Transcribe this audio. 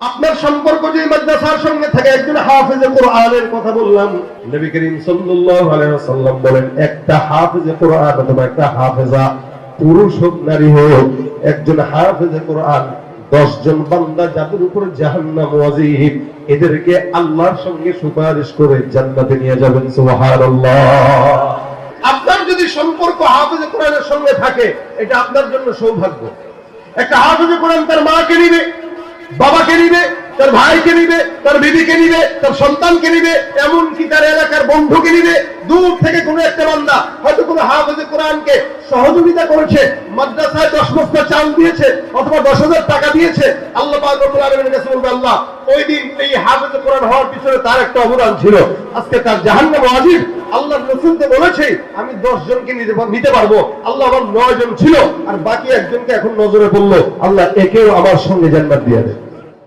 আপনার সম্পর্ক যে মাদ্রাসার সঙ্গে থাকে, একজন হাফেজে কোরআনের কথা বললাম, নবী করিম সাল্লাল্লাহু আলাইহি ওয়াসাল্লাম বলেন, একটা হাফেজে কোরআন অথবা একটা হাফেজা, পুরুষ হোক নারী হোক, একজন হাফেজে কোরআন 10 জন বান্দা যাদের উপর জাহান্নাম ওয়াজিব, এদেরকে আল্লাহর সঙ্গে সুপারিশ করে জান্নাতে নিয়ে যাবেন। সুবহানাল্লাহ। আপনার যদি সম্পর্ক হাফেজে কোরআনের সঙ্গে থাকে, এটা আপনার জন্য সৌভাগ্য। একটা হাফেজে কোরআন তার মাকে নিবে, বাবাকে নিবে, তার ভাইকে নিবে, তার বিবিকে নিবে, তার সন্তানকে নিবে, এমনকি তার এলাকার বন্ধুকে নিবে। দূর থেকে কোনো একটা বান্দা হয়তো কোনো হাফেজে কোরআনকে সহযোগিতা করেছে, মাদ্রাসায় 10 বস্তা চাল দিয়েছে অথবা 10,000 টাকা দিয়েছে, আল্লাহ পাক রব্বুল আলামিনের কাছে বলবে, আল্লাহ ওই দিন এই হাফেজে কোরআন হওয়ার পিছনে তার একটা অবদান ছিল, আজকে তার জাহান্নাম ওয়াজিব। আল্লাহর রাসূল তো বলেছে আমি 10 জনকে নিতে পারবো, আল্লাহ আমার 9 জন ছিল আর বাকি একজনকে এখন নজরে পড়লো, আল্লাহ একেও আমার সঙ্গে জান্নাত দিয়ে দেন।